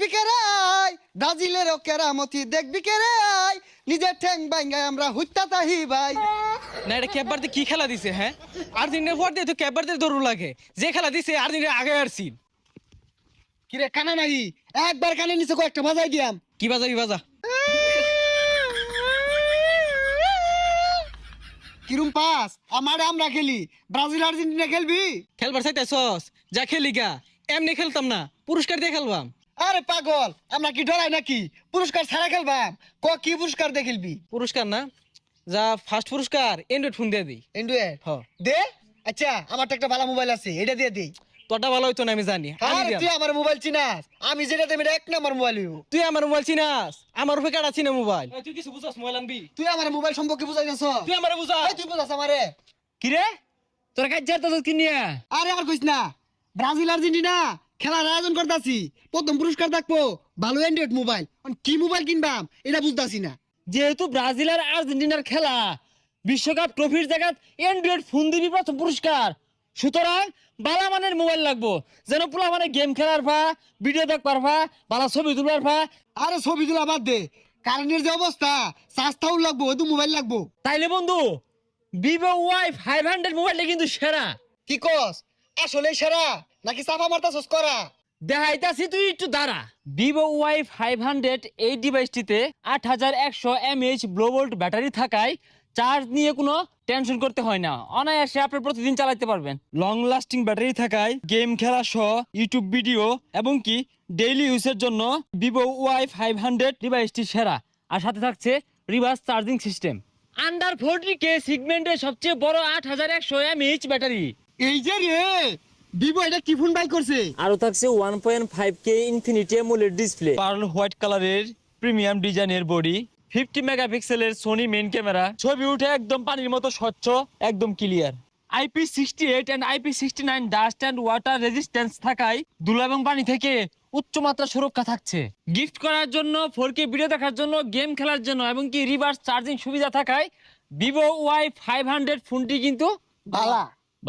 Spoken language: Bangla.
দেখবি কে রাই ব্রাজিলের কেরামতি দেখবি কে রাই নিজের ঠ্যাং ভাঙ্গায় আমরা হুত্তা তাহি ভাই। না এটা ক্যাববারতে কি খেলা দিছে হ্যাঁ? আর্জেন্টিনার পর দিয়ে তো ক্যাববারতে দৌড় লাগে, যে খেলা দিছে আর্জেন্টিনা আগে আসছি। কিরে কানা নাই একবার কানে নিচে কয়েকটা বাজাই দিয়াম। কি বাজা কি বাজা? কিরম পাস আমারে আমরা খেলি, ব্রাজিল আর্জেন্টিনা খেলবি? খেলবার চাইতেছস যা খেলি গা, এমনি খেলতাম না, পুরস্কার দিয়ে খেলবাম। আরে পাগল আমরা কি ডরাই নাকি? পুরস্কার ছাড়া খেলবাম। কি পুরস্কার দিয়ে খেলবি? পুরস্কার না, যা ফার্স্ট পুরস্কার অ্যান্ড্রয়েড ফোন দিয়ে দিই। এন্ড্রয়েড হ, দে। আচ্ছা আমার তো একটা ভালো মোবাইল আছে, এটা দিয়ে দে। তোরটা ভালো হইতো না আমি জানি, আমি আরে দিয়াম। তুই আমার মোবাইল চিনাস? আমি যেটা দেব এটা 1 নম্বর মোবাইল হইব। তুই আমার মোবাইল চিনাস? আমার উপরে কাটা চিনা মোবাইল। তুই কিছু বুঝাস মোবাইল আনবি? তুই আমার মোবাইল সম্পর্কে বুঝাইছস? তুই আমারে বুঝা। তুই বুঝাস আমারে? কি রে তোরা কাজ যাইতাছ কি নিয়া? আরে আর কইস না, ব্রাজিল আর্জেন্টিনা খেলার আয়োজন করতাছি, প্রথম পুরস্কার থাকবো ভালো অ্যান্ড্রয়েড মোবাইল। কি মোবাইল কিনবাম এটা বুঝতাছি না। যেহেতু ব্রাজিল আর আর্জেন্টিনার খেলা, বিশ্বকাপ ট্রফির জায়গা অ্যান্ড্রয়েড ফোন দিবি প্রথম পুরস্কার। সুতরাং বালা মানের মোবাইল লাগবো, যেন পোলা মানে গেম খেলার ভা, ভিডিও দেখ পারবা, বালা ছবি তুলার ভা। আরে ছবি তোলা বাদ দে, কারেন্টের যে অবস্থা চার্জটাও লাগবো, ওই মোবাইল লাগবো। তাইলে বন্ধু ভিভো Y500 মোবাইলটা কিন্তু সেরা। কি কস আসলে সেরা নাকি চাপা মারতাছস করা? দেখাইতাছি তুই একটু দাঁড়া। ভিভো Y500 এই ডিভাইসটিতে 8100 mAh ব্লো ভোল্ট ব্যাটারি থাকায় চার্জ নিয়ে কোনো টেনশন করতে হয় না, অনায়াসে আপনি প্রতিদিন চালাতে পারবেন। লং লাস্টিং ব্যাটারি থাকায় গেম খেলা সহ ইউটিউব ভিডিও এবং কি ডেইলি ইউজের জন্য ভিভো Y500 ডিভাইসটি সেরা। আর সাথে থাকছে reverse charging system. Under 40K সেগমেন্টের সবচেয়ে বড় 8100 mAh ব্যাটারি। এই যে রে ভিভো এটা কি ফোন বাই করছে? আরো থাকছে 1.5K infinity AMOLED display, pearl white কালারের প্রিমিয়াম ডিজাইনের বডি, 50 মেগাপিক্সেলের সোনি মেইন ক্যামেরা, ছবি উঠে একদম পানির মতো স্বচ্ছ, একদম clear. IP68 and IP69 dust and water resistance থাকায় ধুলো এবং পানি থেকে উচ্চমাত্রা সুরক্ষা থাকছে। গিফট করার জন্য, 4K ভিডিও দেখার জন্য, গেম খেলার জন্য এবং কি রিভার্স চার্জিং সুবিধা থাকায় ভিভো Y500 ফোনটি কিন্তু বালা।